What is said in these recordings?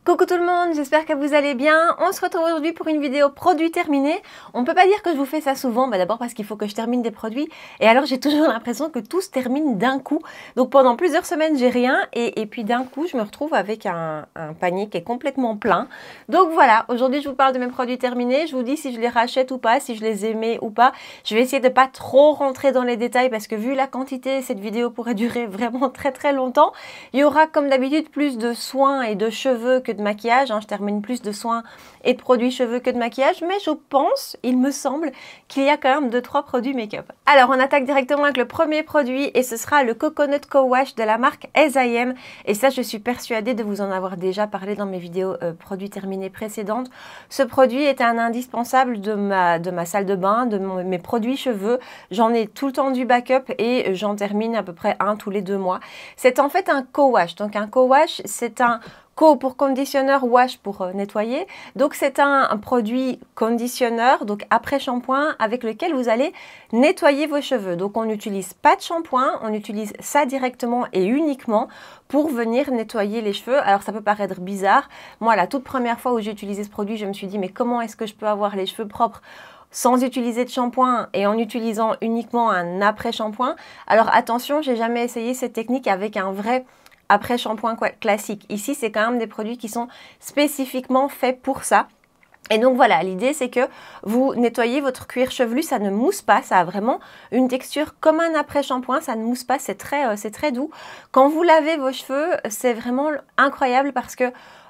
Coucou tout le monde, j'espère que vous allez bien. On se retrouve aujourd'hui pour une vidéo produit terminé. On ne peut pas dire que je vous fais ça souvent, d'abord parce qu'il faut que je termine des produits. Et alors j'ai toujours l'impression que tout se termine d'un coup. Donc pendant plusieurs semaines, j'ai rien. Et puis d'un coup, je me retrouve avec un panier qui est complètement plein. Donc voilà, aujourd'hui je vous parle de mes produits terminés. Je vous dis si je les rachète ou pas, si je les aimais ou pas. Je vais essayer de ne pas trop rentrer dans les détails parce que vu la quantité, cette vidéo pourrait durer vraiment très longtemps. Il y aura comme d'habitude plus de soins et de cheveux que de maquillage, je termine plus de soins et de produits cheveux que de maquillage, mais je pense, il me semble, qu'il y a quand même 2-3 produits make-up. Alors on attaque directement avec le premier produit et ce sera le Coconut Co-Wash de la marque As I Am, et ça je suis persuadée de vous en avoir déjà parlé dans mes vidéos produits terminés précédentes. Ce produit est un indispensable de ma salle de bain, de mes produits cheveux. J'en ai tout le temps du backup et j'en termine à peu près un tous les 2 mois. C'est en fait un co-wash, donc un co-wash c'est un Co pour conditionneur, wash pour nettoyer. Donc c'est un produit conditionneur, donc après shampoing, avec lequel vous allez nettoyer vos cheveux. Donc on n'utilise pas de shampoing, on utilise ça directement et uniquement pour venir nettoyer les cheveux. Alors ça peut paraître bizarre. Moi, la toute première fois où j'ai utilisé ce produit, je me suis dit mais comment est-ce que je peux avoir les cheveux propres sans utiliser de shampoing et en utilisant uniquement un après-shampoing? Alors attention, j'ai jamais essayé cette technique avec un vrai après shampoing classique. Ici, c'est quand même des produits qui sont spécifiquement faits pour ça. Et donc voilà, l'idée c'est que vous nettoyez votre cuir chevelu, ça ne mousse pas, ça a vraiment une texture comme un après-shampoing, ça ne mousse pas, c'est très doux. Quand vous lavez vos cheveux, c'est vraiment incroyable parce que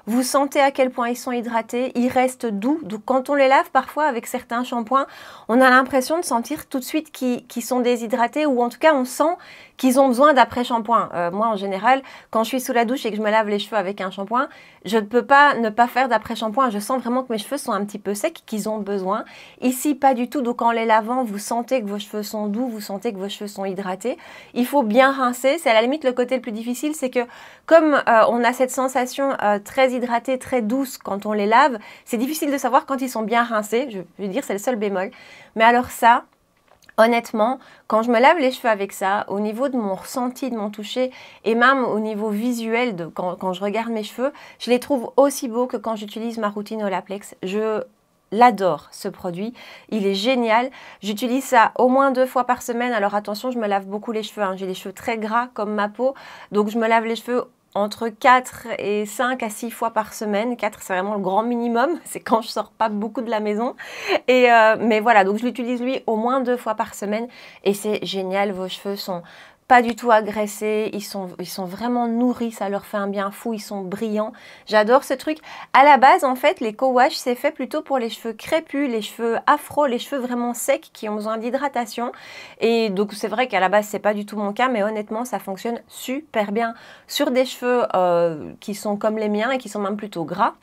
vous sentez à quel point ils sont hydratés, ils restent doux. Donc quand on les lave parfois avec certains shampoings, on a l'impression de sentir tout de suite qu'ils sont déshydratés, ou en tout cas on sent qu'ils ont besoin d'après-shampoing. Moi en général, quand je suis sous la douche et que je me lave les cheveux avec un shampoing, je ne peux pas ne pas faire d'après-shampoing. Je sens vraiment que mes cheveux sont un petit peu secs, qu'ils ont besoin. Ici, pas du tout. Donc en les lavant, vous sentez que vos cheveux sont doux, vous sentez que vos cheveux sont hydratés. Il faut bien rincer. C'est à la limite le côté le plus difficile, c'est que comme on a cette sensation très hydratée, très douce quand on les lave, c'est difficile de savoir quand ils sont bien rincés. Je veux dire, c'est le seul bémol. Mais alors ça, honnêtement, quand je me lave les cheveux avec ça, au niveau de mon ressenti, de mon toucher, et même au niveau visuel, quand je regarde mes cheveux, je les trouve aussi beaux que quand j'utilise ma routine Olaplex. Je l'adore ce produit, il est génial. J'utilise ça au moins 2 fois par semaine. Alors attention, je me lave beaucoup les cheveux, j'ai les cheveux très gras comme ma peau, donc je me lave les cheveux entre 4 et 5 à 6 fois par semaine. 4, c'est vraiment le grand minimum. C'est quand je sors pas beaucoup de la maison. Mais voilà, donc je l'utilise lui au moins 2 fois par semaine. Et c'est génial, vos cheveux sont pas du tout agressés, ils sont vraiment nourris, ça leur fait un bien fou, ils sont brillants. J'adore ce truc. À la base, en fait, les co-wash, c'est fait plutôt pour les cheveux crépus, les cheveux afro, les cheveux vraiment secs qui ont besoin d'hydratation. Et donc, c'est vrai qu'à la base, c'est pas du tout mon cas, mais honnêtement, ça fonctionne super bien sur des cheveux qui sont comme les miens et qui sont même plutôt gras.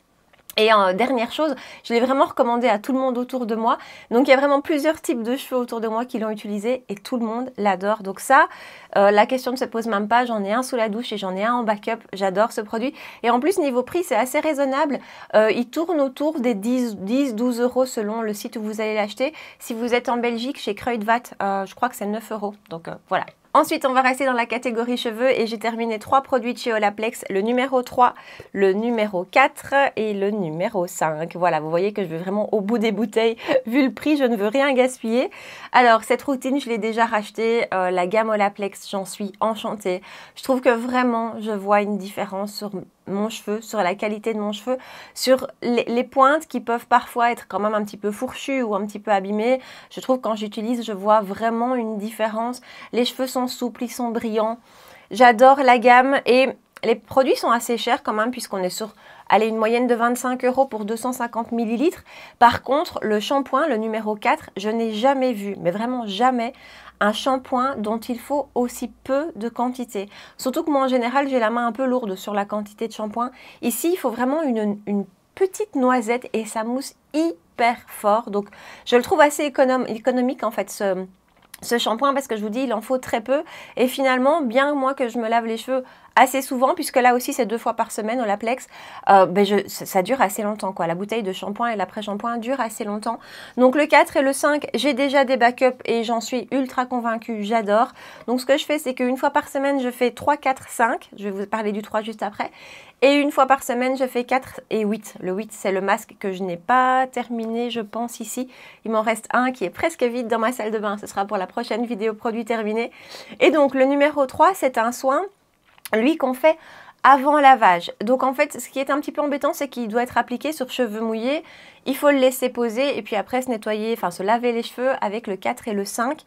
Et dernière chose, je l'ai vraiment recommandé à tout le monde autour de moi. Donc il y a vraiment plusieurs types de cheveux autour de moi qui l'ont utilisé et tout le monde l'adore. Donc ça, la question ne se pose même pas. J'en ai un sous la douche et j'en ai un en backup. J'adore ce produit. Et en plus, niveau prix, c'est assez raisonnable. Il tourne autour des 10-12 euros selon le site où vous allez l'acheter. Si vous êtes en Belgique, chez Kruidvat, je crois que c'est 9 euros. Donc voilà. Ensuite, on va rester dans la catégorie cheveux et j'ai terminé 3 produits de chez Olaplex, le numéro 3, le numéro 4 et le numéro 5. Voilà, vous voyez que je vais vraiment au bout des bouteilles. Vu le prix, je ne veux rien gaspiller. Alors, cette routine, je l'ai déjà rachetée. La gamme Olaplex, j'en suis enchantée. Je trouve que vraiment, je vois une différence sur mon cheveu, sur la qualité de mon cheveu, sur les pointes qui peuvent parfois être quand même un petit peu fourchues ou un petit peu abîmées. Je trouve que quand j'utilise, je vois vraiment une différence. Les cheveux sont souples, ils sont brillants. J'adore la gamme et les produits sont assez chers quand même puisqu'on est sur une moyenne de 25 euros pour 250 ml. Par contre, le shampoing, le numéro 4, je n'ai jamais vu, mais vraiment jamais, un shampoing dont il faut aussi peu de quantité. Surtout que moi, en général, j'ai la main un peu lourde sur la quantité de shampoing. Ici, il faut vraiment une petite noisette et ça mousse hyper fort. Donc, je le trouve assez économique, en fait, ce shampoing, parce que je vous dis, il en faut très peu. Et finalement, bien moi que je me lave les cheveux assez souvent, puisque là aussi c'est 2 fois par semaine Olaplex, ça dure assez longtemps quoi. La bouteille de shampoing et l'après-shampoing dure assez longtemps. Donc le 4 et le 5, j'ai déjà des backups et j'en suis ultra convaincue, j'adore. Donc ce que je fais, c'est qu'une fois par semaine, je fais 3, 4, 5. Je vais vous parler du 3 juste après. Et une fois par semaine, je fais 4 et 8. Le 8, c'est le masque que je n'ai pas terminé, je pense, ici. Il m'en reste un qui est presque vide dans ma salle de bain. Ce sera pour la prochaine vidéo produit terminé. Et donc, le numéro 3, c'est un soin, lui, qu'on fait avant lavage. Donc, en fait, ce qui est un petit peu embêtant, c'est qu'il doit être appliqué sur cheveux mouillés. Il faut le laisser poser et puis après se nettoyer, enfin se laver les cheveux avec le 4 et le 5.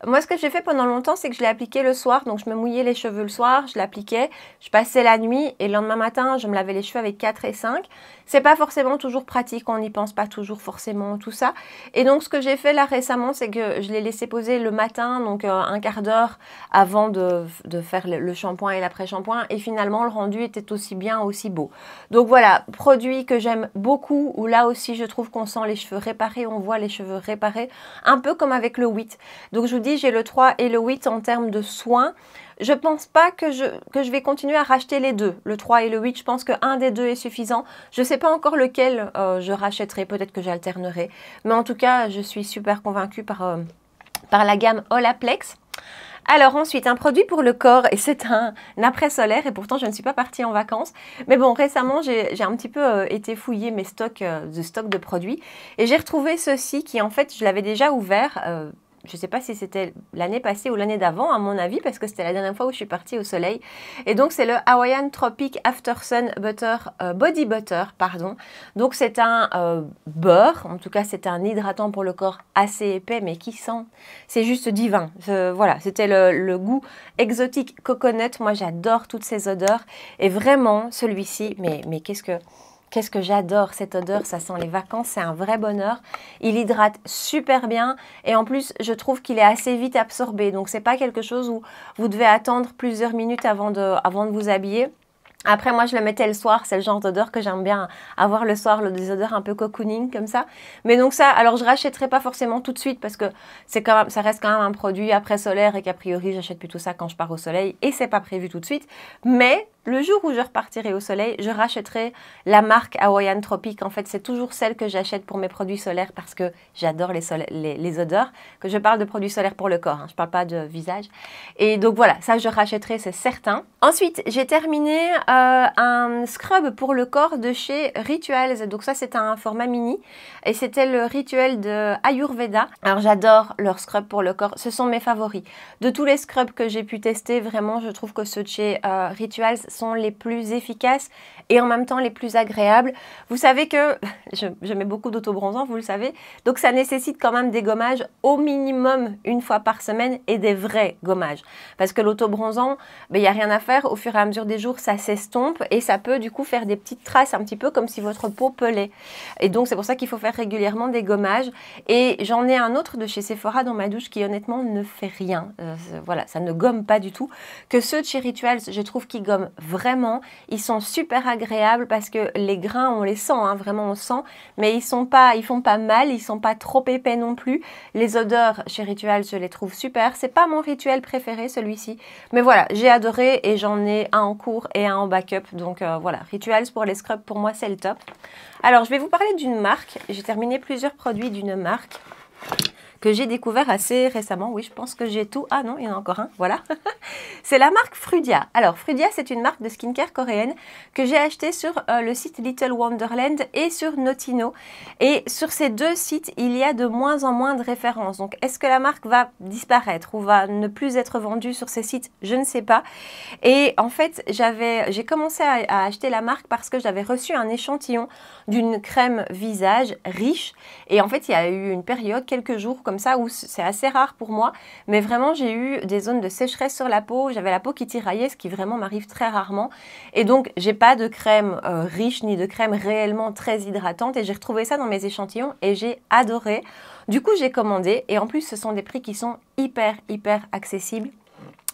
Moi, ce que j'ai fait pendant longtemps, c'est que je l'ai appliqué le soir. Donc, je me mouillais les cheveux le soir, je l'appliquais, je passais la nuit et le lendemain matin, je me lavais les cheveux avec 4 et 5. C'est pas forcément toujours pratique, on n'y pense pas toujours forcément tout ça. Et donc, ce que j'ai fait là récemment, c'est que je l'ai laissé poser le matin, donc un quart d'heure avant de faire le shampoing et l'après-shampoing. Et finalement, le rendu était aussi bien, aussi beau. Donc voilà, produit que j'aime beaucoup, où là aussi, je trouve qu'on sent les cheveux réparés, on voit les cheveux réparés, un peu comme avec le 8. Donc je vous dis, j'ai le 3 et le 8 en termes de soins. Je pense pas que je vais continuer à racheter les deux, le 3 et le 8. Je pense qu'un des deux est suffisant. Je ne sais pas encore lequel je rachèterai, peut-être que j'alternerai. Mais en tout cas, je suis super convaincue par la gamme Olaplex. Alors ensuite, un produit pour le corps, et c'est un après-solaire, et pourtant je ne suis pas partie en vacances. Mais bon, récemment, j'ai un petit peu été fouiller mes stocks de produits, et j'ai retrouvé ceci qui, en fait, je l'avais déjà ouvert. Je ne sais pas si c'était l'année passée ou l'année d'avant, à mon avis, parce que c'était la dernière fois où je suis partie au soleil. Et donc, c'est le Hawaiian Tropic After Sun Butter, Body Butter, pardon. Donc, c'est un beurre, en tout cas, c'est un hydratant pour le corps assez épais, mais qui sent, c'est juste divin. Voilà, c'était le goût exotique coconut. Moi, j'adore toutes ces odeurs. Et vraiment, celui-ci, mais qu'est-ce que j'adore cette odeur, ça sent les vacances, c'est un vrai bonheur. Il hydrate super bien et en plus, je trouve qu'il est assez vite absorbé. Donc, c'est pas quelque chose où vous devez attendre plusieurs minutes avant de vous habiller. Après, moi, je le mettais le soir. C'est le genre d'odeur que j'aime bien avoir le soir, des odeurs un peu cocooning comme ça. Mais donc ça, alors je rachèterai pas forcément tout de suite parce que ça reste quand même un produit après solaire et qu'a priori, j'achète plutôt ça quand je pars au soleil et c'est pas prévu tout de suite. Mais le jour où je repartirai au soleil, je rachèterai la marque Hawaiian Tropic. En fait, c'est toujours celle que j'achète pour mes produits solaires parce que j'adore les odeurs. Que je parle de produits solaires pour le corps, hein. Je parle pas de visage. Et donc voilà, ça je rachèterai, c'est certain. Ensuite, j'ai terminé un scrub pour le corps de chez Rituals. Donc ça, c'est un format mini et c'était le Rituel de Ayurveda. Alors j'adore leurs scrubs pour le corps. Ce sont mes favoris. De tous les scrubs que j'ai pu tester, vraiment, je trouve que ceux de chez Rituals sont les plus efficaces et en même temps les plus agréables. Vous savez que je mets beaucoup d'autobronzant, vous le savez. Donc ça nécessite quand même des gommages au minimum une fois par semaine et des vrais gommages. Parce que l'autobronzant, il n'y a rien à faire. Au fur et à mesure des jours, ça s'estompe et ça peut du coup faire des petites traces un petit peu comme si votre peau pelait. Et donc c'est pour ça qu'il faut faire régulièrement des gommages. Et j'en ai un autre de chez Sephora dans ma douche qui honnêtement ne fait rien. Voilà, ça ne gomme pas du tout. Que ceux de chez Rituals, je trouve qu'ils gomment vraiment. Ils sont super agréables parce que les grains, on les sent, hein, vraiment on sent. Mais ils font pas mal, ils sont pas trop épais non plus. Les odeurs chez Rituals, je les trouve super. C'est pas mon rituel préféré celui-ci. Mais voilà, j'ai adoré et j'en ai un en cours et un en backup. Donc voilà, Rituals pour les scrubs, pour moi c'est le top. Alors je vais vous parler d'une marque. J'ai terminé plusieurs produits d'une marque que j'ai découvert assez récemment. Oui, je pense que j'ai tout. Ah non, il y en a encore un, voilà. C'est la marque Frudia. Alors, Frudia, c'est une marque de skincare coréenne que j'ai achetée sur le site Little Wonderland et sur Notino. Et sur ces deux sites, il y a de moins en moins de références. Donc, est-ce que la marque va disparaître ou va ne plus être vendue sur ces sites? Je ne sais pas. Et en fait, j'ai commencé à acheter la marque parce que j'avais reçu un échantillon d'une crème visage riche. Et en fait, il y a eu une période, quelques jours comme ça, où c'est assez rare pour moi. Mais vraiment, j'ai eu des zones de sécheresse sur la peau. J'avais la peau qui tiraillait, ce qui vraiment m'arrive très rarement. Et donc, j'ai pas de crème riche ni de crème réellement très hydratante. Et j'ai retrouvé ça dans mes échantillons et j'ai adoré. Du coup, j'ai commandé. Et en plus, ce sont des prix qui sont hyper accessibles.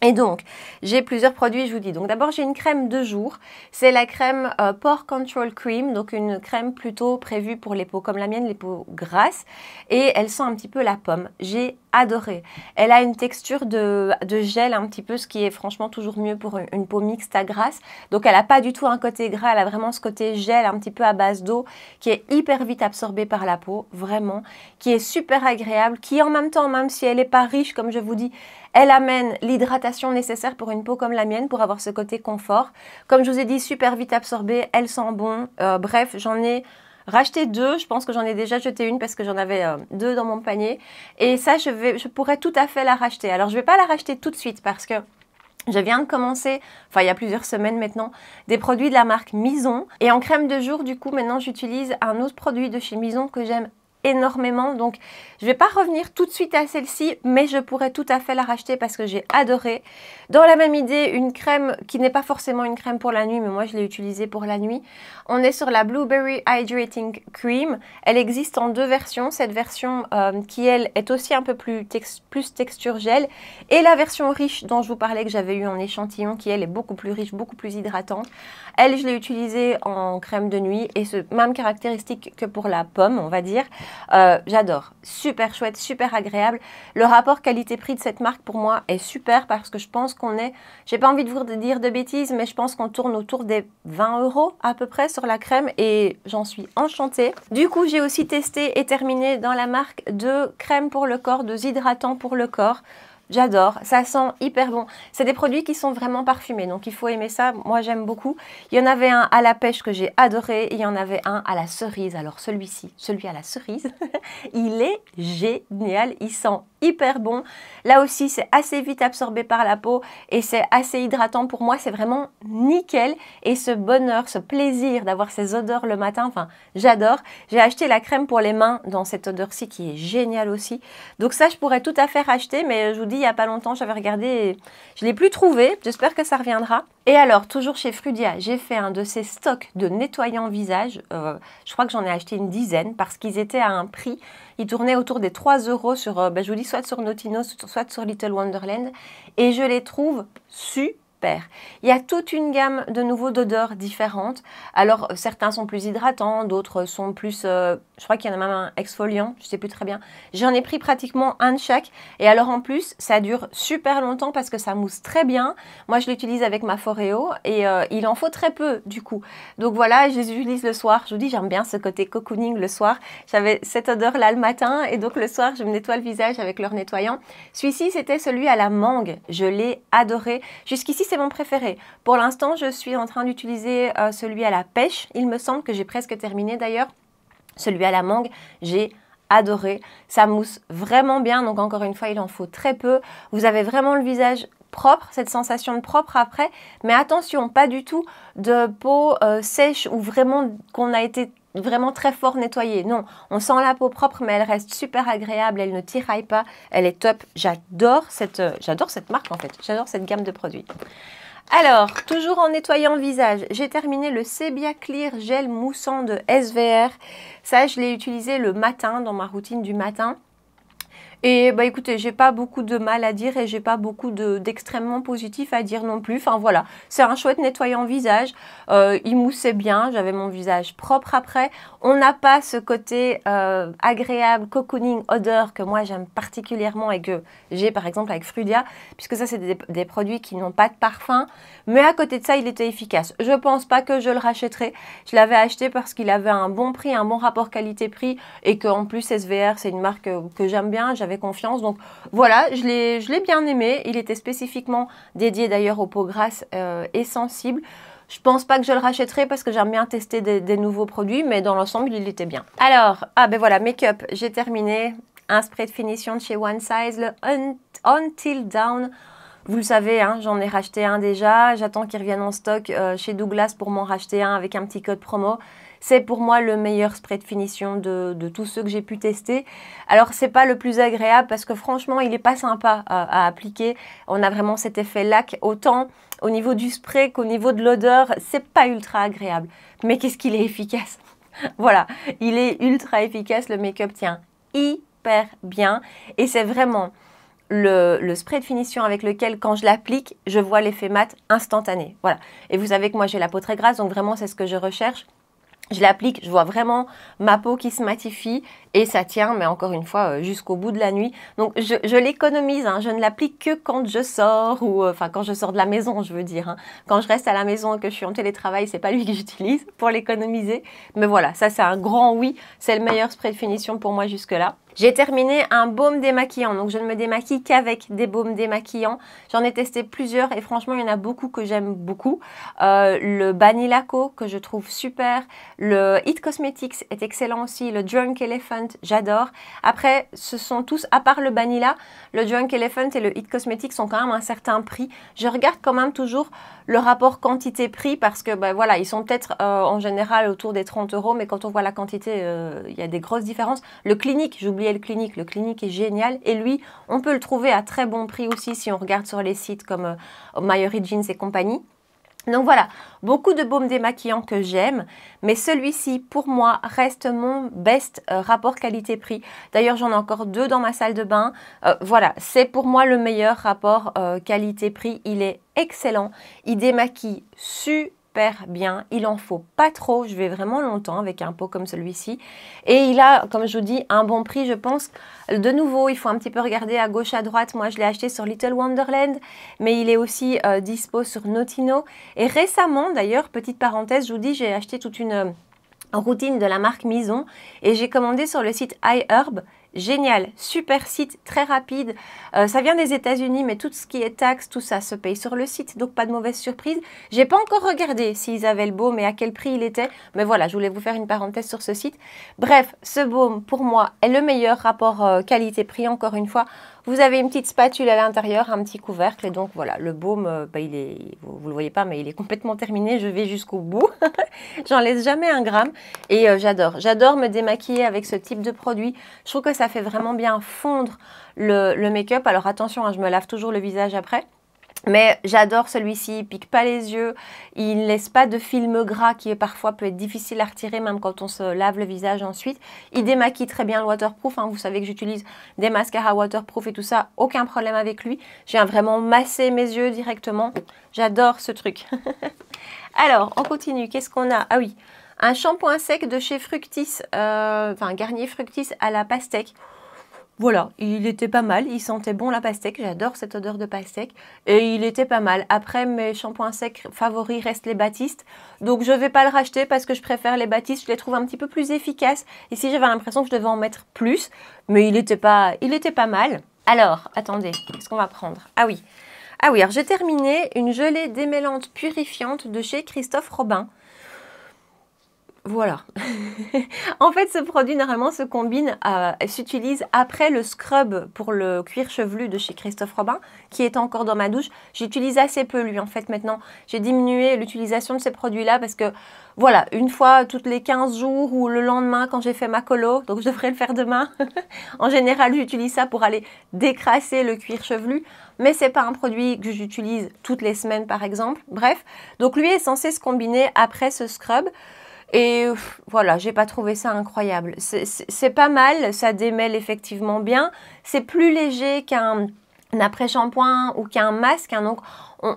Et donc, j'ai plusieurs produits, je vous dis. Donc d'abord, j'ai une crème de jour. C'est la crème Pore Control Cream, donc une crème plutôt prévue pour les peaux comme la mienne, les peaux grasses. Et elle sent un petit peu la pomme. J'ai adoré. Elle a une texture de gel un petit peu, ce qui est franchement toujours mieux pour une peau mixte à grasse. Donc elle n'a pas du tout un côté gras, elle a vraiment ce côté gel un petit peu à base d'eau qui est hyper vite absorbé par la peau, vraiment, qui est super agréable, qui en même temps, même si elle n'est pas riche, comme je vous dis, elle amène l'hydratation nécessaire pour une peau comme la mienne, pour avoir ce côté confort. Comme je vous ai dit, super vite absorbée, elle sent bon. Bref, j'en ai racheté 2. Je pense que j'en ai déjà jeté une parce que j'en avais 2 dans mon panier. Et ça, je pourrais tout à fait la racheter. Alors, je ne vais pas la racheter tout de suite parce que je viens de commencer, enfin il y a plusieurs semaines maintenant, des produits de la marque Mison. Et en crème de jour, du coup, maintenant j'utilise un autre produit de chez Mison que j'aime énormément. Donc je ne vais pas revenir tout de suite à celle-ci, mais je pourrais tout à fait la racheter parce que j'ai adoré. Dans la même idée, une crème qui n'est pas forcément une crème pour la nuit, mais moi je l'ai utilisée pour la nuit. On est sur la Blueberry Hydrating Cream. Elle existe en 2 versions. Cette version qui, elle, est aussi un peu plus texture gel. Et la version riche dont je vous parlais, que j'avais eu en échantillon, qui, elle, est beaucoup plus riche, beaucoup plus hydratante. Elle, je l'ai utilisée en crème de nuit et ce même caractéristique que pour la pomme, on va dire. J'adore. Super chouette, super agréable. Le rapport qualité-prix de cette marque, pour moi, est super parce que je pense qu'on est, j'ai pas envie de vous dire de bêtises, mais je pense qu'on tourne autour des 20 € à peu près sur la crème et j'en suis enchantée. Du coup, j'ai aussi testé et terminé dans la marque de crème pour le corps, de hydratants pour le corps. J'adore, ça sent hyper bon. C'est des produits qui sont vraiment parfumés, donc il faut aimer ça. Moi, j'aime beaucoup. Il y en avait un à la pêche que j'ai adoré et il y en avait un à la cerise. Alors celui-ci, celui à la cerise, il est génial. Il sent hyper bon. Là aussi, c'est assez vite absorbé par la peau et c'est assez hydratant. Pour moi, c'est vraiment nickel. Et ce bonheur, ce plaisir d'avoir ces odeurs le matin, enfin, j'adore. J'ai acheté la crème pour les mains dans cette odeur-ci qui est géniale aussi. Donc ça, je pourrais tout à fait racheter, mais je vous dis, il n'y a pas longtemps, j'avais regardé et je ne l'ai plus trouvé. J'espère que ça reviendra. Et alors, toujours chez Frudia, j'ai fait un de ces stocks de nettoyants visage. Je crois que j'en ai acheté une dizaine parce qu'ils étaient à un prix. Ils tournaient autour des 3 € sur, je vous dis, soit sur Notino, soit sur Little Wonderland. Et je les trouve super. Il y a toute une gamme de nouveaux d'odeurs différentes. Alors, certains sont plus hydratants, d'autres sont plus... je crois qu'il y en a même un exfoliant, je ne sais plus très bien. J'en ai pris pratiquement un de chaque. Et alors, en plus, ça dure super longtemps parce que ça mousse très bien. Moi, je l'utilise avec ma Foreo et il en faut très peu, du coup. Donc voilà, je les utilise le soir. Je vous dis, j'aime bien ce côté cocooning le soir. J'avais cette odeur-là le matin et donc le soir, je me nettoie le visage avec leur nettoyant. Celui-ci, c'était celui à la mangue. Je l'ai adoré. Jusqu'ici, c'est mon préféré. Pour l'instant, je suis en train d'utiliser celui à la pêche. Il me semble que j'ai presque terminé d'ailleurs. Celui à la mangue, j'ai adoré. Ça mousse vraiment bien. Donc encore une fois, il en faut très peu. Vous avez vraiment le visage propre, cette sensation de propre après. Mais attention, pas du tout de peau sèche ou vraiment qu'on a été vraiment très fort nettoyée. Non, on sent la peau propre, mais elle reste super agréable. Elle ne tiraille pas. Elle est top. J'adore cette marque en fait. J'adore cette gamme de produits. Alors, toujours en nettoyant le visage, j'ai terminé le Sebia Clear Gel Moussant de SVR. Ça, je l'ai utilisé le matin, dans ma routine du matin. Et bah écoutez, j'ai pas beaucoup de mal à dire et j'ai pas beaucoup d'extrêmement positif à dire non plus. Enfin voilà, c'est un chouette nettoyant visage. Il moussait bien, j'avais mon visage propre après. On n'a pas ce côté agréable, cocooning, odeur que moi j'aime particulièrement et que j'ai par exemple avec Frudia, puisque ça c'est des produits qui n'ont pas de parfum. Mais à côté de ça, il était efficace. Je pense pas que je le rachèterai. Je l'avais acheté parce qu'il avait un bon prix, un bon rapport qualité-prix et qu'en plus SVR c'est une marque que j'aime bien. J'avais confiance, donc voilà, je l'ai bien aimé. Il était spécifiquement dédié d'ailleurs aux peaux grasses et sensibles. Je pense pas que je le rachèterai parce que j'aime bien tester des nouveaux produits, mais dans l'ensemble, il était bien. Alors, ben voilà, make-up, j'ai terminé. Un spray de finition de chez One Size, le Until Down. Vous le savez, hein, j'en ai racheté un déjà. J'attends qu'il revienne en stock chez Douglas pour m'en racheter un avec un petit code promo. C'est pour moi le meilleur spray de finition de tous ceux que j'ai pu tester. Alors, c'est pas le plus agréable parce que franchement, il n'est pas sympa à appliquer. On a vraiment cet effet lac. Autant au niveau du spray qu'au niveau de l'odeur, c'est pas ultra agréable. Mais qu'est-ce qu'il est efficace. Voilà, il est ultra efficace. Le make-up tient hyper bien. Et c'est vraiment le spray de finition avec lequel, quand je l'applique, je vois l'effet mat instantané. Voilà. Et vous savez que moi, j'ai la peau très grasse, donc vraiment, c'est ce que je recherche. Je l'applique, je vois vraiment ma peau qui se matifie et ça tient, mais encore une fois, jusqu'au bout de la nuit. Donc, je l'économise, hein, je ne l'applique que quand je sors ou enfin quand je sors de la maison, je veux dire. Hein. Quand je reste à la maison et que je suis en télétravail, c'est pas lui que j'utilise pour l'économiser. Mais voilà, ça c'est un grand oui, c'est le meilleur spray de finition pour moi jusque-là. J'ai terminé un baume démaquillant, donc je ne me démaquille qu'avec des baumes démaquillants. J'en ai testé plusieurs et franchement, il y en a beaucoup que j'aime beaucoup. Le Banilaco que je trouve super. Le It Cosmetics est excellent aussi. Le Drunk Elephant, j'adore. Après, ce sont tous, à part le Banila, le Drunk Elephant et le It Cosmetics sont quand même un certain prix. Je regarde quand même toujours le rapport quantité-prix parce que ben, voilà, ils sont peut-être en général autour des 30 €, mais quand on voit la quantité, il y a des grosses différences. Le Clinique, j'oubliais le Clinique est génial et lui, on peut le trouver à très bon prix aussi si on regarde sur les sites comme My Origins et compagnie. Donc voilà, beaucoup de baumes démaquillants que j'aime, mais celui-ci, pour moi, reste mon best rapport qualité-prix. D'ailleurs, j'en ai encore 2 dans ma salle de bain. Voilà, c'est pour moi le meilleur rapport qualité-prix. Il est excellent, il démaquille super bien, il en faut pas trop, je vais vraiment longtemps avec un pot comme celui-ci et il a, comme je vous dis, un bon prix. Je pense, de nouveau, il faut un petit peu regarder à gauche à droite. Moi je l'ai acheté sur Little Wonderland, mais il est aussi dispo sur Notino et récemment d'ailleurs, petite parenthèse, je vous dis, j'ai acheté toute une routine de la marque Mison et j'ai commandé sur le site iHerb. Génial, super site, très rapide. Ça vient des États-Unis, mais tout ce qui est taxes, tout ça se paye sur le site, donc pas de mauvaise surprise. J'ai pas encore regardé s'ils avaient le baume et à quel prix il était, mais voilà, je voulais vous faire une parenthèse sur ce site. Bref, ce baume, pour moi, est le meilleur rapport qualité-prix, encore une fois. Vous avez une petite spatule à l'intérieur, un petit couvercle, et donc voilà, le baume, il est, vous le voyez pas, mais il est complètement terminé. Je vais jusqu'au bout. J'en laisse jamais un gramme, et j'adore me démaquiller avec ce type de produit. Je trouve que ça fait vraiment bien fondre le make-up. Alors attention, hein, je me lave toujours le visage après. Mais j'adore celui-ci, il pique pas les yeux, il ne laisse pas de film gras qui parfois peut être difficile à retirer même quand on se lave le visage ensuite. Il démaquille très bien le waterproof, hein. Vous savez que j'utilise des mascaras waterproof et tout ça, aucun problème avec lui. Je viens vraiment masser mes yeux directement, j'adore ce truc. Alors, on continue, qu'est-ce qu'on a? Ah oui, un shampoing sec de chez Fructis, enfin Garnier Fructis à la pastèque. Voilà, il était pas mal, il sentait bon la pastèque, j'adore cette odeur de pastèque et il était pas mal. Après, mes shampoings secs favoris restent les Batiste, donc je vais pas le racheter parce que je préfère les Batiste, je les trouve un petit peu plus efficaces. Ici, j'avais l'impression que je devais en mettre plus, mais il était pas mal. Alors, attendez, qu'est-ce qu'on va prendre? Ah oui, alors j'ai terminé une gelée démêlante purifiante de chez Christophe Robin. Voilà. En fait, ce produit, normalement, se combine, s'utilise après le scrub pour le cuir chevelu de chez Christophe Robin, qui est encore dans ma douche. J'utilise assez peu, lui, en fait, maintenant. J'ai diminué l'utilisation de ces produits-là parce que, voilà, une fois toutes les 15 jours ou le lendemain quand j'ai fait ma colo, donc je devrais le faire demain. En général, j'utilise ça pour aller décrasser le cuir chevelu, mais c'est pas un produit que j'utilise toutes les semaines, par exemple. Bref, donc lui est censé se combiner après ce scrub. Et voilà, j'ai pas trouvé ça incroyable. C'est pas mal, ça démêle effectivement bien. C'est plus léger qu'un après-shampoing ou qu'un masque. Hein, donc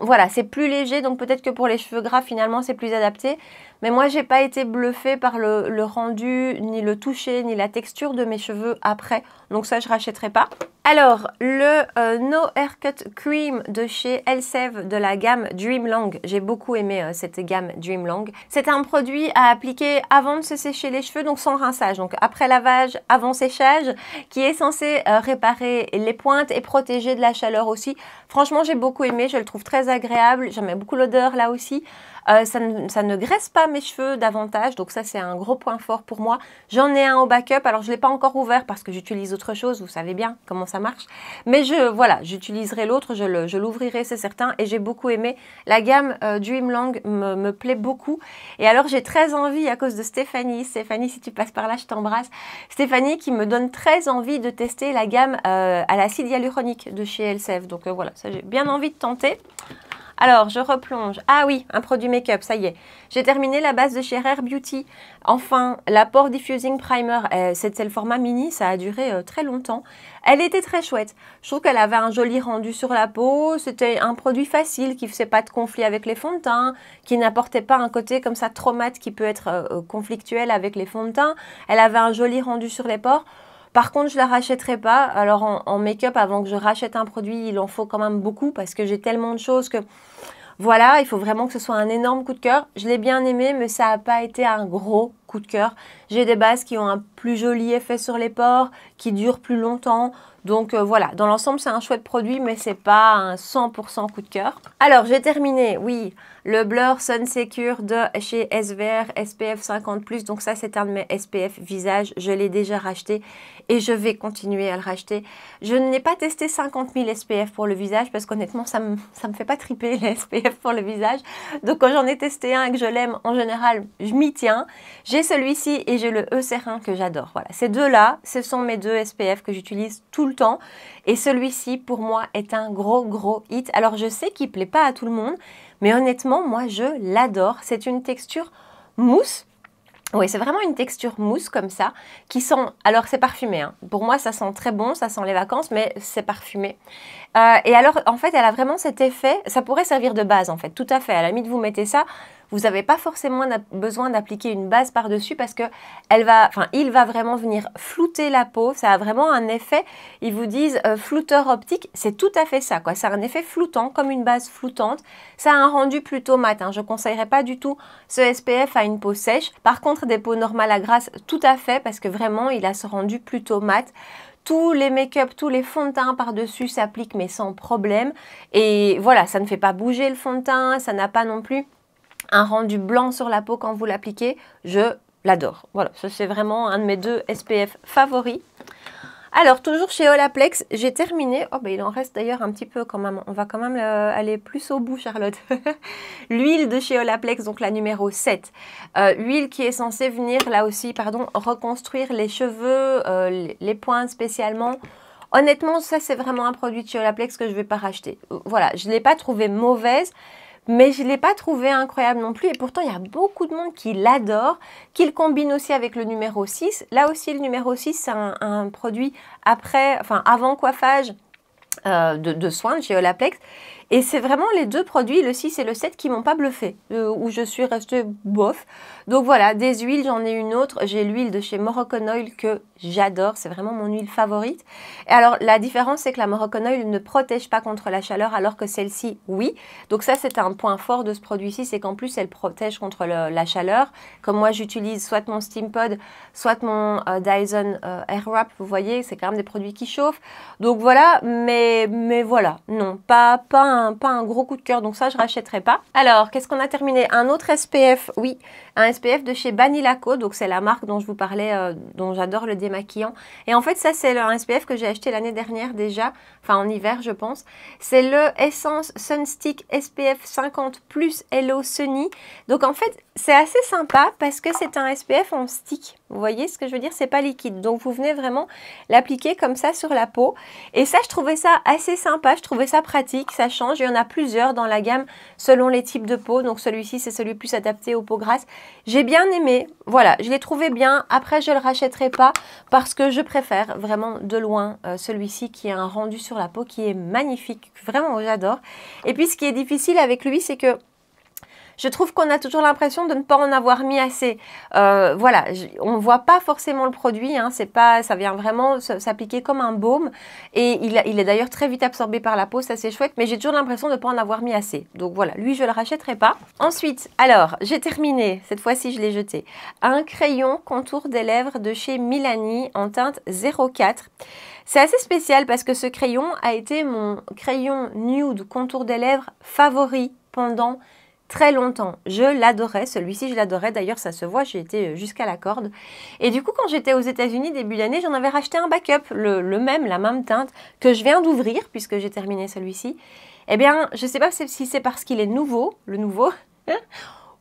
voilà, c'est plus léger. Donc peut-être que pour les cheveux gras, finalement, c'est plus adapté. Mais moi, j'ai pas été bluffée par le rendu, ni le toucher, ni la texture de mes cheveux après. Donc ça, je rachèterai pas. Alors, le No Haircut Cream de chez Elseve de la gamme Dream Long. J'ai beaucoup aimé cette gamme Dream Long. C'est un produit à appliquer avant de se sécher les cheveux, donc sans rinçage. Donc après lavage, avant séchage, qui est censé réparer les pointes et protéger de la chaleur aussi. Franchement, j'ai beaucoup aimé. Je le trouve très agréable. J'aime beaucoup l'odeur là aussi. Ça ne graisse pas mes cheveux davantage, donc ça c'est un gros point fort pour moi. J'en ai un au backup, alors je ne l'ai pas encore ouvert parce que j'utilise autre chose, vous savez bien comment ça marche. Mais voilà, j'utiliserai l'autre, je l'ouvrirai, c'est certain, et j'ai beaucoup aimé. La gamme Dream Long me plaît beaucoup. Et alors j'ai très envie à cause de Stéphanie. Stéphanie, si tu passes par là, je t'embrasse. Stéphanie qui me donne très envie de tester la gamme à l'acide hyaluronique de chez Elseve. Donc voilà, ça j'ai bien envie de tenter. Alors, je replonge. Ah oui, un produit make-up, ça y est. J'ai terminé la base de chez Rare Beauty. Enfin, la Pore Diffusing Primer, c'était le format mini, ça a duré très longtemps. Elle était très chouette. Je trouve qu'elle avait un joli rendu sur la peau. C'était un produit facile qui ne faisait pas de conflit avec les fonds de teint, qui n'apportait pas un côté comme ça trop mat qui peut être conflictuel avec les fonds de teint. Elle avait un joli rendu sur les pores. Par contre, je ne la rachèterai pas. Alors, en make-up, avant que je rachète un produit, il en faut quand même beaucoup parce que j'ai tellement de choses que... Voilà, il faut vraiment que ce soit un énorme coup de cœur. Je l'ai bien aimé, mais ça n'a pas été un gros coup de cœur. J'ai des bases qui ont un plus joli effet sur les pores, qui durent plus longtemps. Donc voilà, dans l'ensemble, c'est un chouette produit, mais c'est pas un 100% coup de cœur. Alors, j'ai terminé, oui, le Blur Sun Secure de chez SVR SPF 50+. Donc ça, c'est un de mes SPF visage. Je l'ai déjà racheté et je vais continuer à le racheter. Je n'ai pas testé 50 000 SPF pour le visage parce qu'honnêtement, ça me fait pas triper les SPF pour le visage. Donc quand j'en ai testé un et que je l'aime, en général, je m'y tiens. J'ai celui-ci et j'ai le E-Serin que j'adore. Voilà, ces deux-là, ce sont mes deux SPF que j'utilise tout le temps. Et celui-ci, pour moi, est un gros hit. Alors, je sais qu'il ne plaît pas à tout le monde, mais honnêtement, moi, je l'adore. C'est une texture mousse. Oui, c'est vraiment une texture mousse comme ça, qui sent... Alors, c'est parfumé, hein. Pour moi, ça sent très bon, ça sent les vacances, mais c'est parfumé. Et alors, en fait, elle a vraiment cet effet... Ça pourrait servir de base, en fait, tout à fait. À la limite, vous mettez ça, vous n'avez pas forcément besoin d'appliquer une base par-dessus parce que il va vraiment venir flouter la peau. Ça a vraiment un effet, ils vous disent flouteur optique. C'est tout à fait ça, quoi. C'est un effet floutant, comme une base floutante. Ça a un rendu plutôt mat, hein. Je ne conseillerais pas du tout ce SPF à une peau sèche. Par contre, des peaux normales à grasse, tout à fait, parce que vraiment, il a ce rendu plutôt mat. Tous les make-up, tous les fonds de teint par-dessus s'appliquent, mais sans problème. Et voilà, ça ne fait pas bouger le fond de teint, ça n'a pas non plus un rendu blanc sur la peau quand vous l'appliquez. Je l'adore. Voilà, ça c'est vraiment un de mes deux SPF favoris. Alors, toujours chez Olaplex, j'ai terminé. Oh, ben il en reste d'ailleurs un petit peu quand même. On va quand même aller plus au bout, Charlotte. L'huile de chez Olaplex, donc la numéro 7. Huile qui est censée venir, là aussi, pardon, reconstruire les cheveux, les pointes spécialement. Honnêtement, ça, c'est vraiment un produit de chez Olaplex que je ne vais pas racheter. Voilà, je ne l'ai pas trouvé mauvaise, mais je ne l'ai pas trouvé incroyable non plus. Et pourtant, il y a beaucoup de monde qui l'adore, qui le combine aussi avec le numéro 6. Là aussi, le numéro 6, c'est un produit avant coiffage de soins de chez Olaplex. Et c'est vraiment les deux produits, le 6 et le 7, qui m'ont pas bluffé, où je suis restée bof. Donc voilà, des huiles, j'en ai une autre. J'ai l'huile de chez Moroccan Oil que j'adore, c'est vraiment mon huile favorite. Et alors, la différence, c'est que la Moroccan Oil ne protège pas contre la chaleur, alors que celle-ci, oui. Donc ça, c'est un point fort de ce produit-ci, c'est qu'en plus, elle protège contre la chaleur. Comme moi, j'utilise soit mon Steam Pod, soit mon Dyson Airwrap, vous voyez, c'est quand même des produits qui chauffent. Donc voilà, mais voilà, non, pas un gros coup de cœur, donc ça je rachèterai pas. Alors, qu'est-ce qu'on a terminé? Un autre SPF, oui, un SPF de chez Banilaco, donc c'est la marque dont je vous parlais, dont j'adore le démaquillant. Et en fait, ça c'est un SPF que j'ai acheté l'année dernière déjà, enfin en hiver je pense. C'est le Essence Sunstick SPF 50 plus Hello Sunny. Donc en fait, c'est assez sympa parce que c'est un SPF en stick. Vous voyez ce que je veux dire? C'est pas liquide. Donc vous venez vraiment l'appliquer comme ça sur la peau. Et ça, je trouvais ça assez sympa. Je trouvais ça pratique. Ça change. Il y en a plusieurs dans la gamme selon les types de peau. Donc celui-ci, c'est celui plus adapté aux peaux grasses. J'ai bien aimé. Voilà, je l'ai trouvé bien. Après, je ne le rachèterai pas parce que je préfère vraiment de loin celui-ci qui a un rendu sur la peau qui est magnifique. Vraiment, j'adore. Et puis, ce qui est difficile avec lui, c'est que je trouve qu'on a toujours l'impression de ne pas en avoir mis assez. Voilà, on ne voit pas forcément le produit, hein, ça vient vraiment s'appliquer comme un baume. Et il est d'ailleurs très vite absorbé par la peau, ça c'est chouette, mais j'ai toujours l'impression de ne pas en avoir mis assez. Donc voilà, lui je ne le rachèterai pas. Ensuite, alors, j'ai terminé, cette fois-ci je l'ai jeté, un crayon contour des lèvres de chez Milani en teinte 04. C'est assez spécial parce que ce crayon a été mon crayon nude contour des lèvres favori pendant très longtemps. Je l'adorais, celui-ci je l'adorais, d'ailleurs ça se voit, j'ai été jusqu'à la corde. Et du coup quand j'étais aux États-Unis début d'année, j'en avais racheté un backup, la même teinte, que je viens d'ouvrir puisque j'ai terminé celui-ci. Eh bien, je ne sais pas si c'est parce qu'il est nouveau, le nouveau,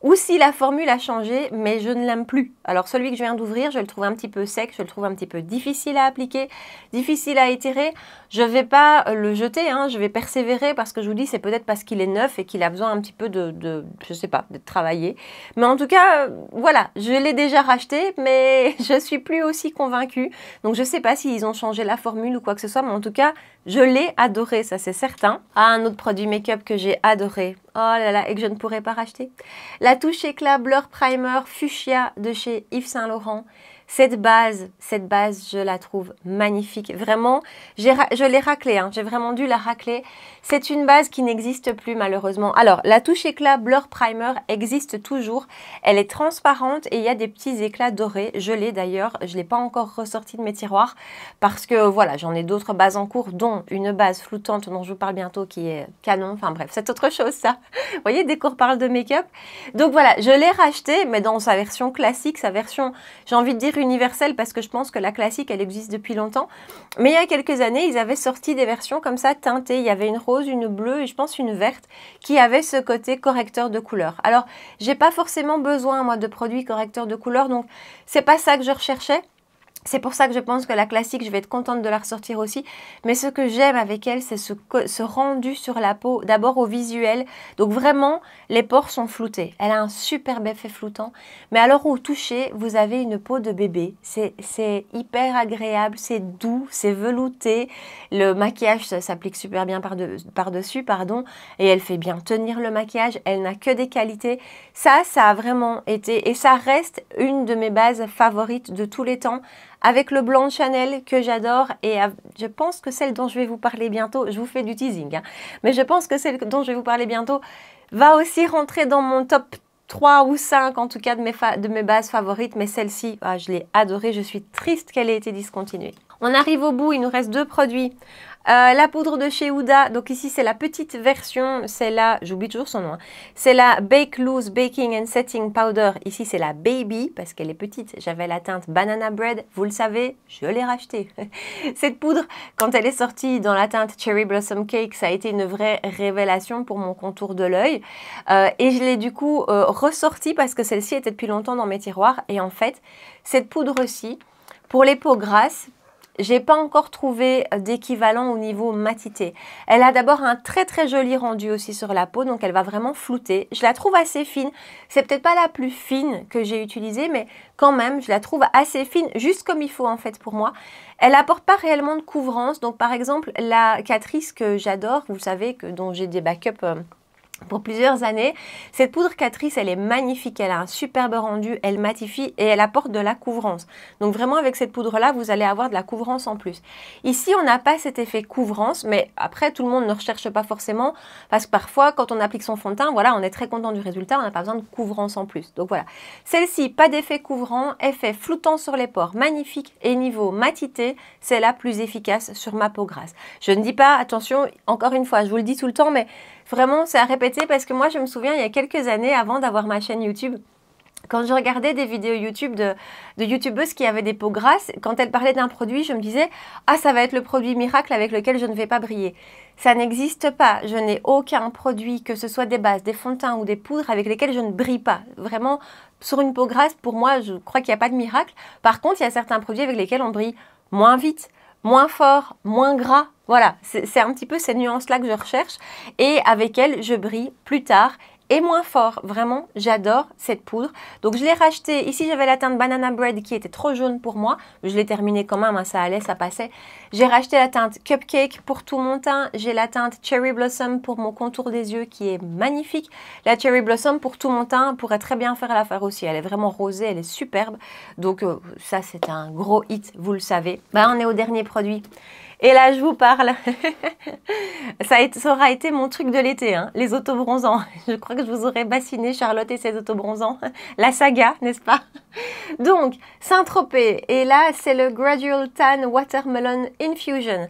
ou si la formule a changé, mais je ne l'aime plus. Alors celui que je viens d'ouvrir, je le trouve un petit peu sec, je le trouve un petit peu difficile à appliquer, difficile à étirer. Je ne vais pas le jeter, hein, je vais persévérer parce que je vous dis, c'est peut-être parce qu'il est neuf et qu'il a besoin un petit peu je sais pas, de travailler. Mais en tout cas, voilà, je l'ai déjà racheté, mais je suis plus aussi convaincue. Donc je ne sais pas s'ils ont changé la formule ou quoi que ce soit, mais en tout cas, je l'ai adoré, ça c'est certain. Ah, un autre produit make-up que j'ai adoré. Oh là là, et que je ne pourrais pas racheter. La touche éclat Blur Primer Fuchsia de chez Yves Saint Laurent. Cette base, je la trouve magnifique. Vraiment, je l'ai raclée, hein, j'ai vraiment dû la racler. C'est une base qui n'existe plus malheureusement. Alors, la touche éclat Blur Primer existe toujours. Elle est transparente et il y a des petits éclats dorés. Je l'ai d'ailleurs, je ne l'ai pas encore ressortie de mes tiroirs parce que voilà, j'en ai d'autres bases en cours, dont une base flottante dont je vous parle bientôt qui est canon. Enfin bref, c'est autre chose ça. Vous voyez, dès qu'on reparle de make-up. Donc voilà, je l'ai racheté, mais dans sa version classique, sa version, j'ai envie de dire universelle, parce que je pense que la classique, elle existe depuis longtemps. Mais il y a quelques années, ils avaient sorti des versions comme ça, teintées. Il y avait une rose, une bleue et je pense une verte, qui avait ce côté correcteur de couleur. Alors, j'ai pas forcément besoin, moi, de produits correcteurs de couleur, donc c'est pas ça que je recherchais. C'est pour ça que je pense que la classique, je vais être contente de la ressortir aussi. Mais ce que j'aime avec elle, c'est ce rendu sur la peau, d'abord au visuel. Donc vraiment, les pores sont floutés. Elle a un superbe effet floutant. Mais alors au toucher, vous avez une peau de bébé. C'est hyper agréable, c'est doux, c'est velouté. Le maquillage s'applique super bien par-dessus, et elle fait bien tenir le maquillage. Elle n'a que des qualités. Ça a vraiment été, et ça reste une de mes bases favorites de tous les temps. Avec le blanc de Chanel que j'adore et je pense que celle dont je vais vous parler bientôt, je vous fais du teasing, hein, mais je pense que celle dont je vais vous parler bientôt va aussi rentrer dans mon top 3 ou 5 en tout cas de mes bases favorites, mais celle-ci, je l'ai adorée, je suis triste qu'elle ait été discontinuée. On arrive au bout, il nous reste 2 produits. La poudre de chez Huda, donc ici c'est la petite version, c'est la, j'oublie toujours son nom, hein, c'est la Bake Loose Baking and Setting Powder, ici c'est la Baby, parce qu'elle est petite, j'avais la teinte Banana Bread, vous le savez, je l'ai rachetée. Cette poudre, quand elle est sortie dans la teinte Cherry Blossom Cake, ça a été une vraie révélation pour mon contour de l'œil, et je l'ai du coup ressortie parce que celle-ci était depuis longtemps dans mes tiroirs, et en fait, cette poudre-ci, pour les peaux grasses, j'ai pas encore trouvé d'équivalent au niveau matité. Elle a d'abord un très très joli rendu aussi sur la peau, donc elle va vraiment flouter. Je la trouve assez fine. C'est peut-être pas la plus fine que j'ai utilisée, mais quand même, je la trouve assez fine, juste comme il faut en fait pour moi. Elle apporte pas réellement de couvrance. Donc par exemple, la Catrice que j'adore, vous savez, dont j'ai des backups pour plusieurs années. Cette poudre Catrice, elle est magnifique, elle a un superbe rendu, elle matifie et elle apporte de la couvrance. Donc vraiment avec cette poudre-là, vous allez avoir de la couvrance en plus. Ici, on n'a pas cet effet couvrance, mais après, tout le monde ne recherche pas forcément parce que parfois, quand on applique son fond de teint, voilà, on est très content du résultat, on n'a pas besoin de couvrance en plus. Donc voilà, celle-ci, pas d'effet couvrant, effet floutant sur les pores, magnifique et niveau matité, c'est la plus efficace sur ma peau grasse. Je ne dis pas, attention, encore une fois, je vous le dis tout le temps, mais vraiment, c'est à répéter parce que moi, je me souviens, il y a quelques années, avant d'avoir ma chaîne YouTube, quand je regardais des vidéos YouTube de youtubeuses qui avaient des peaux grasses, quand elles parlaient d'un produit, je me disais « Ah, ça va être le produit miracle avec lequel je ne vais pas briller ». Ça n'existe pas. Je n'ai aucun produit, que ce soit des bases, des fonds de teint ou des poudres avec lesquels je ne brille pas. Vraiment, sur une peau grasse, pour moi, je crois qu'il n'y a pas de miracle. Par contre, il y a certains produits avec lesquels on brille moins vite, moins fort, moins gras. Voilà, c'est un petit peu ces nuances-là que je recherche et avec elles, je brille plus tard et moins fort. Vraiment, j'adore cette poudre. Donc, je l'ai rachetée. Ici, j'avais la teinte Banana Bread qui était trop jaune pour moi. Je l'ai terminée quand même, hein, ça allait, ça passait. J'ai racheté la teinte Cupcake pour tout mon teint. J'ai la teinte Cherry Blossom pour mon contour des yeux qui est magnifique. La Cherry Blossom pour tout mon teint pourrait très bien faire l'affaire aussi. Elle est vraiment rosée, elle est superbe. Donc, ça, c'est un gros hit, vous le savez. On est au dernier produit. Et là, je vous parle. Ça aura été mon truc de l'été, hein, les autobronzants. Je crois que je vous aurais bassiné Charlotte et ses autobronzants. La saga, n'est-ce pas? Donc, Saint-Tropez. Et là, c'est le Gradual Tan Watermelon Infusion.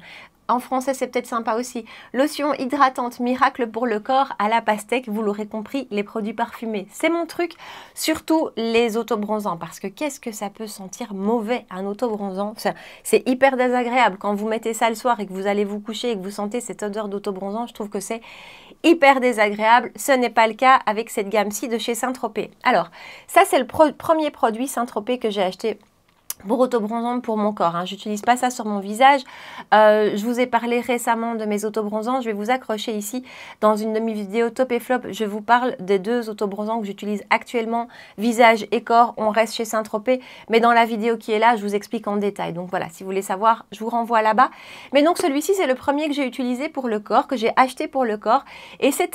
En français, c'est peut-être sympa aussi. Lotion hydratante miracle pour le corps à la pastèque. Vous l'aurez compris, les produits parfumés, c'est mon truc. Surtout les autobronzants, parce que qu'est-ce que ça peut sentir mauvais, un autobronzant. C'est hyper désagréable. Quand vous mettez ça le soir et que vous allez vous coucher et que vous sentez cette odeur d'autobronzant, je trouve que c'est hyper désagréable. Ce n'est pas le cas avec cette gamme-ci de chez Saint-Tropez. Alors, ça, c'est le premier produit Saint-Tropez que j'ai acheté pour autobronzant pour mon corps. Hein. Je n'utilise pas ça sur mon visage. Je vous ai parlé récemment de mes autobronzants. Je vais vous accrocher ici dans une de mes vidéos top et flop. Je vous parle des 2 autobronzants que j'utilise actuellement, visage et corps. On reste chez Saint-Tropez, mais dans la vidéo qui est là, je vous explique en détail. Donc voilà, si vous voulez savoir, je vous renvoie là-bas. Mais donc celui-ci, c'est le premier que j'ai utilisé pour le corps, que j'ai acheté pour le corps. Et c'est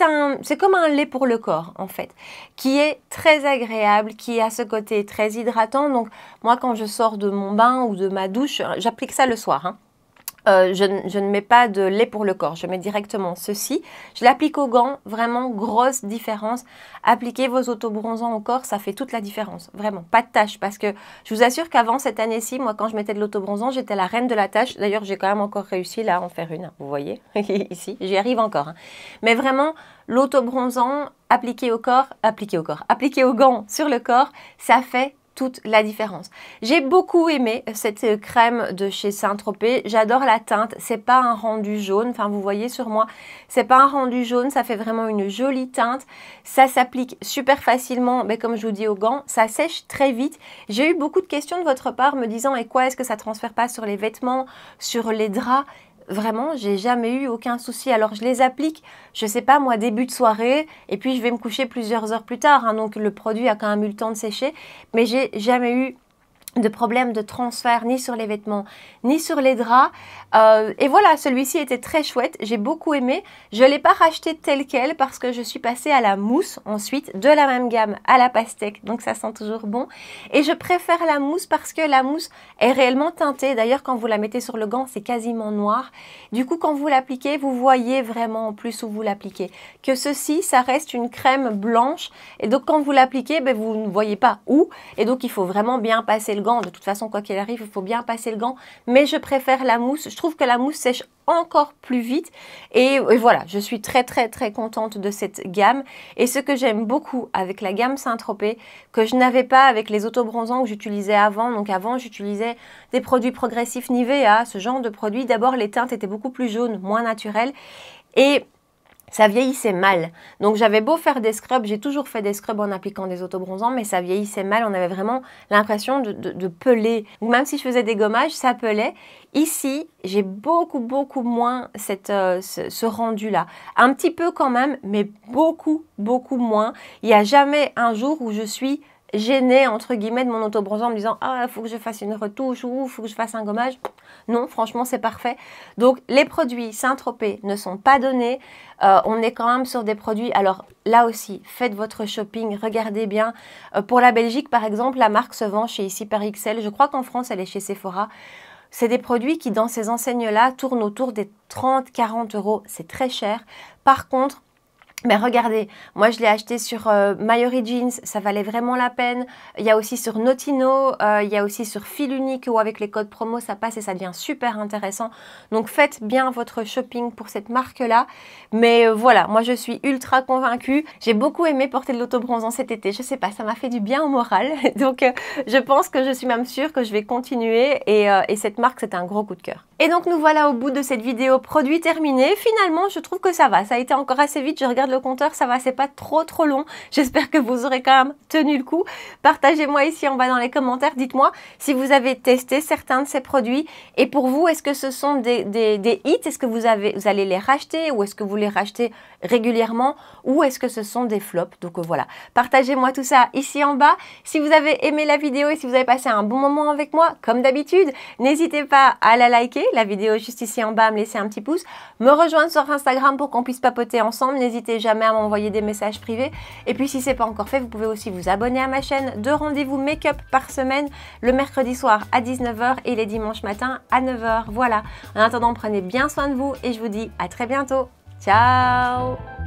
comme un lait pour le corps, en fait, qui est très agréable, qui a ce côté très hydratant. Donc moi, quand je sors de mon bain ou de ma douche, j'applique ça le soir. Hein. Je ne mets pas de lait pour le corps, je mets directement ceci. Je l'applique aux gants, vraiment grosse différence. Appliquez vos autobronzants au corps, ça fait toute la différence. Vraiment, pas de tache. Parce que je vous assure qu'avant cette année-ci, moi quand je mettais de l'autobronzant, j'étais la reine de la tache. D'ailleurs, j'ai quand même encore réussi là à en faire une. Vous voyez, ici, j'y arrive encore. Hein. Mais vraiment, l'autobronzant appliqué au gants sur le corps, ça fait toute la différence. J'ai beaucoup aimé cette crème de chez Saint-Tropez. J'adore la teinte. C'est pas un rendu jaune. Enfin, vous voyez sur moi, c'est pas un rendu jaune. Ça fait vraiment une jolie teinte. Ça s'applique super facilement. Mais comme je vous dis aux gants, ça sèche très vite. J'ai eu beaucoup de questions de votre part me disant et quoi est-ce que ça transfère pas sur les vêtements, sur les draps. Vraiment, j'ai jamais eu aucun souci. Alors, je les applique, je sais pas moi, début de soirée, et puis je vais me coucher plusieurs heures plus tard. Hein, donc, le produit a quand même eu le temps de sécher. Mais j'ai jamais eu de problème de transfert ni sur les vêtements ni sur les draps et voilà, celui-ci était très chouette, j'ai beaucoup aimé. Je ne l'ai pas racheté tel quel parce que je suis passée à la mousse ensuite, de la même gamme à la pastèque, donc ça sent toujours bon et je préfère la mousse parce que la mousse est réellement teintée. D'ailleurs, quand vous la mettez sur le gant, c'est quasiment noir. Du coup, quand vous l'appliquez, vous voyez vraiment en plus où vous l'appliquez. Que ceci, ça reste une crème blanche et donc quand vous l'appliquez, ben, vous ne voyez pas où et donc il faut vraiment bien passer le gant. De toute façon, quoi qu'il arrive, il faut bien passer le gant. Mais je préfère la mousse. Je trouve que la mousse sèche encore plus vite. Et voilà, je suis très contente de cette gamme. Et ce que j'aime beaucoup avec la gamme Saint-Tropez, que je n'avais pas avec les autobronzants que j'utilisais avant. Donc avant, j'utilisais des produits progressifs Nivea, ce genre de produits. D'abord, les teintes étaient beaucoup plus jaunes, moins naturelles. Et ça vieillissait mal. Donc j'avais beau faire des scrubs, j'ai toujours fait des scrubs en appliquant des autobronzants, mais ça vieillissait mal. On avait vraiment l'impression de peler. Donc même si je faisais des gommages, ça pelait. Ici, j'ai beaucoup moins ce rendu-là. Un petit peu quand même, mais beaucoup moins. Il n'y a jamais un jour où je suis gênée entre guillemets de mon autobronzant en me disant « Ah, il faut que je fasse une retouche » ou « Il faut que je fasse un gommage ». Non, franchement, c'est parfait. Donc, les produits Saint-Tropez ne sont pas donnés. On est quand même sur des produits... Alors, là aussi, faites votre shopping, regardez bien. Pour la Belgique, par exemple, la marque se vend chez ici par XL. Je crois qu'en France, elle est chez Sephora. C'est des produits qui, dans ces enseignes-là, tournent autour des 30-40 €. C'est très cher. Par contre, mais regardez, moi je l'ai acheté sur Mayory Jeans, ça valait vraiment la peine. Il y a aussi sur Notino, il y a aussi sur Fil Unique où avec les codes promo ça passe et ça devient super intéressant. Donc faites bien votre shopping pour cette marque-là. Mais voilà, moi je suis ultra convaincue. J'ai beaucoup aimé porter de l'autobronzant cet été. Je sais pas, ça m'a fait du bien au moral. Donc je pense que je suis même sûre que je vais continuer et cette marque c'est un gros coup de cœur. Et donc nous voilà au bout de cette vidéo produit terminé. Finalement, je trouve que ça va. Ça a été encore assez vite. Je regarde le compteur, ça va, c'est pas trop long. J'espère que vous aurez quand même tenu le coup. Partagez-moi ici en bas dans les commentaires. Dites-moi si vous avez testé certains de ces produits. Et pour vous, est-ce que ce sont des hits? Est-ce que vous allez les racheter ou est-ce que vous les rachetez régulièrement ou est-ce que ce sont des flops? Donc voilà, partagez-moi tout ça ici en bas. Si vous avez aimé la vidéo et si vous avez passé un bon moment avec moi, comme d'habitude, n'hésitez pas à la liker. La vidéo est juste ici en bas, à me laisser un petit pouce. Me rejoindre sur Instagram pour qu'on puisse papoter ensemble. N'hésitez jamais à m'envoyer des messages privés. Et puis si ce n'est pas encore fait, vous pouvez aussi vous abonner à ma chaîne. 2 rendez-vous make-up par semaine, le mercredi soir à 19 h et les dimanches matin à 9 h. Voilà. En attendant, prenez bien soin de vous et je vous dis à très bientôt. Ciao!